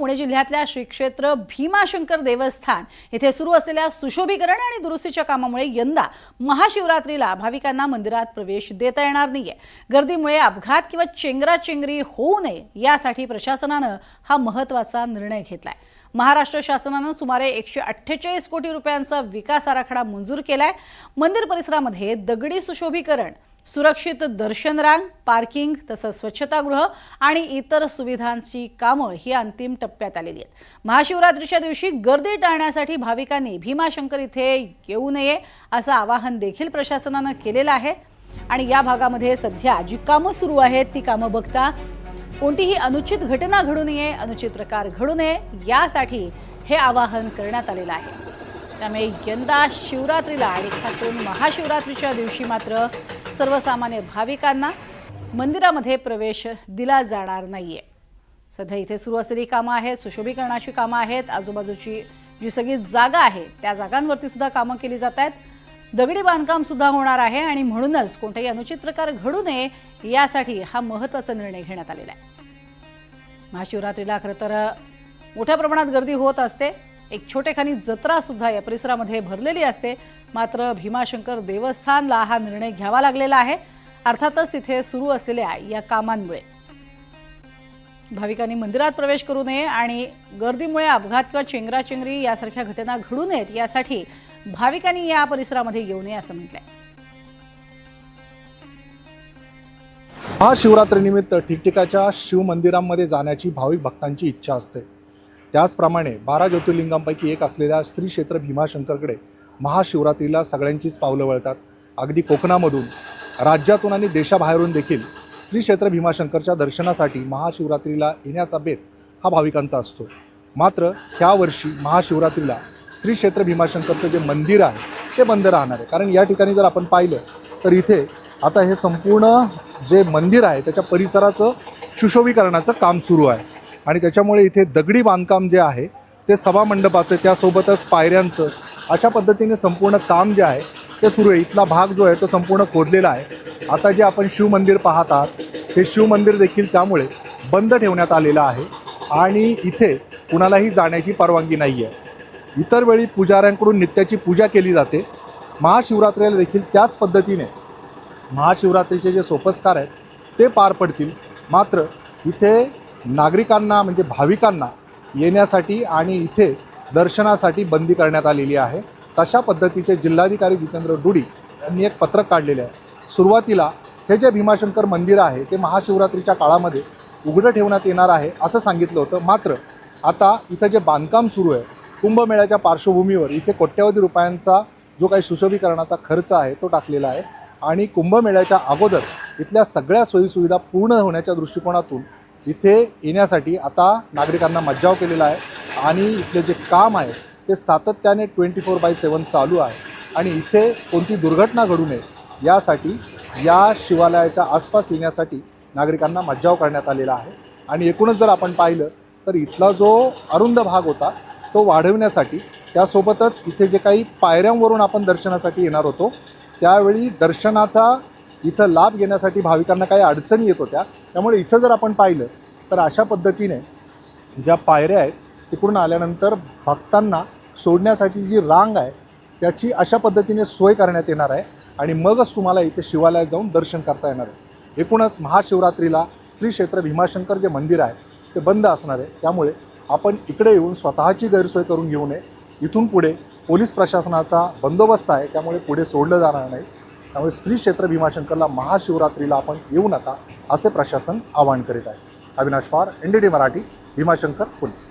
पुणे जिल्ह्यातल्या श्री क्षेत्र भीमाशंकर देवस्थान येथे सुरू असलेल्या सुशोभीकरण आणि दुरुस्तीच्या कामामुळे यंदा महाशिवरात्रीला भाविकांना मंदिरात प्रवेश देता येणार नाहीये। गर्दीमुळे अपघात किंवा चेंगराचेंगरी होऊ नये यासाठी प्रशासनाने हा महत्त्वाचा निर्णय घेतलाय। महाराष्ट्र शासनाने सुमारे 148 कोटी रुपयांचा विकास आराखडा मंजूर केलाय। मंदिर परिसरामध्ये दगडी सुशोभीकरण, सुरक्षित दर्शन रांग, पार्किंग तसंच स्वच्छतागृह आणि इतर सुविधांची कामं ही अंतिम टप्प्यात आलेली आहेत। महाशिवरात्रीच्या दिवशी गर्दी टाळण्यासाठी भाविकांनी भीमाशंकर इथे येऊ नये असं आवाहन देखील प्रशासनाने केलेलं आहे। आणि या भागामध्ये सध्या जी कामं सुरू आहेत ती कामं बघता कोणतीही अनुचित घटना घडू नये, अनुचित प्रकार घडू नये यासाठी हे आवाहन करण्यात आलेलं आहे। त्यामुळे यंदा शिवरात्रीला आणि खास करून महाशिवरात्रीच्या दिवशी मात्र सर्वसामान्य भाविकांना मंदिरामध्ये प्रवेश दिला जाणार नाहीये। सध्या इथे सुरू असलेली कामं आहेत, सुशोभीकरणाची कामं आहेत, आजूबाजूची जी सगळी जागा आहे त्या जागांवरती सुद्धा कामं केली जात आहेत, दगडी बांधकाम सुद्धा होणार आहे आणि म्हणूनच कोणताही अनुचित प्रकार घडू नये यासाठी हा महत्त्वाचा निर्णय घेण्यात आलेला आहे। महाशिवरात्रीला खरं तर मोठ्या प्रमाणात गर्दी होत असते, एक छोटेखानी जत्रा सुद्धा या परिसरामध्ये भरलेली असते, मात्र भीमाशंकर देवस्थानला हा निर्णय घ्यावा लागलेला आहे। अर्थातच तिथे सुरू असलेल्या या कामांमुळे भाविकांनी मंदिरात प्रवेश करू नये आणि गर्दीमुळे अपघात किंवा चेंगराचेंगरी यासारख्या घटना घडू नयेत यासाठी भाविकांनी या परिसरामध्ये येऊ नये असं म्हटलंय। महाशिवरात्रीनिमित्त ठिकठिकाच्या शिवमंदिरांमध्ये जाण्याची भाविक भक्तांची इच्छा असते। त्याचप्रमाणे 12 ज्योतिर्लिंगांपैकी एक असलेल्या श्री क्षेत्र भीमाशंकरकडे महाशिवरात्रीला सगळ्यांचीच पावलं वळतात। अगदी कोकणामधून, राज्यातून आणि देशाबाहेरून देखील श्री क्षेत्र भीमाशंकरच्या दर्शनासाठी महाशिवरात्रीला येण्याचा बेत हा भाविकांचा असतो। मात्र ह्या वर्षी महाशिवरात्रीला श्री क्षेत्र भीमाशंकरचं जे मंदिर आहे ते बंद राहणार आहे। कारण या ठिकाणी जर आपण पाहिलं तर इथे आता हे संपूर्ण जे मंदिर आहे त्याच्या परिसराचं सुशोभीकरणाचं काम सुरू आहे आणि त्याच्यामुळे इथे दगडी बांधकाम जे आहे ते सभामंडपाचं, त्यासोबतच पायऱ्यांचं, अशा पद्धतीने संपूर्ण काम जे आहे ते सुरू आहे। इथला भाग जो आहे तो संपूर्ण खोदलेला आहे। आता जे आपण शिवमंदिर पाहत आहात हे शिवमंदिर देखील त्यामुळे बंद ठेवण्यात आलेलं आहे आणि इथे कुणालाही जाण्याची परवानगी नाही आहे। इतर वेळी पुजाऱ्यांकडून नित्याची पूजा केली जाते। महाशिवरात्रीला देखील त्याच पद्धतीने महाशिवरात्रीचे जे सोपस्कार आहेत ते पार पडतील। मात्र इथे नागरिकांना म्हणजे भाविकांना येण्यासाठी आणि इथे दर्शनासाठी बंदी करण्यात आलेली आहे। तशा पद्धतीचे जिल्हाधिकारी जितेंद्र डुडी यांनी एक पत्रक काढलेले आहे। सुरुवातीला हे जे भीमाशंकर मंदिर आहे ते महाशिवरात्रीच्या काळामध्ये उघडं ठेवण्यात येणार आहे असं सांगितलं होतं। मात्र आता इथं जे बांधकाम सुरू आहे, कुंभमेळ्याच्या पार्श्वभूमीवर इथे कोट्यवधी रुपयांचा जो काही सुशोभीकरणाचा खर्च आहे तो टाकलेला आहे आणि कुंभमेळ्याच्या अगोदर इथल्या सगळ्या सोयीसुविधा पूर्ण होण्याच्या दृष्टिकोनातून इथे येण्यासाठी आता नागरिकांना मज्जाव केलेला आहे आणि इथले जे काम आहे ते सातत्याने 24/7 चालू आहे आणि इथे कोणती दुर्घटना घडू नये यासाठी या शिवालयाच्या आसपास येण्यासाठी नागरिकांना मज्जाव करण्यात आलेला आहे। आणि एकूणच जर आपण पाहिलं तर इथला जो अरुंद भाग होता तो वाढवण्यासाठी, त्यासोबतच इथे जे काही पायऱ्यांवरून आपण दर्शनासाठी येणार होतो त्यावेळी दर्शनाचा इथं लाभ घेण्यासाठी भाविकांना काही अडचणी येत होत्या। त्यामुळे इथं जर आपण पाहिलं तर अशा पद्धतीने ज्या पायऱ्या आहेत तिकडून आल्यानंतर भक्तांना सोडण्यासाठी जी रांग आहे त्याची अशा पद्धतीने सोय करण्यात येणार आहे आणि मगच तुम्हाला इथे शिवालयात जाऊन दर्शन करता येणार आहे। एकूणच महाशिवरात्रीला श्री क्षेत्र भीमाशंकर जे मंदिर आहे ते बंद असणार आहे। त्यामुळे आपण इकडे येऊन स्वतःची गैरसोय करून घेऊ नये। इथून पुढे पोलीस प्रशासनाचा बंदोबस्त आहे, त्यामुळे पुढे सोडलं जाणार नाही। त्यामुळे श्री क्षेत्र भीमाशंकरला महाशिवरात्रीला आपण येऊ नका असे प्रशासन आवाहन करीत आहे। अविनाश पार, NDT मराठी, भीमाशंकर, पुणे।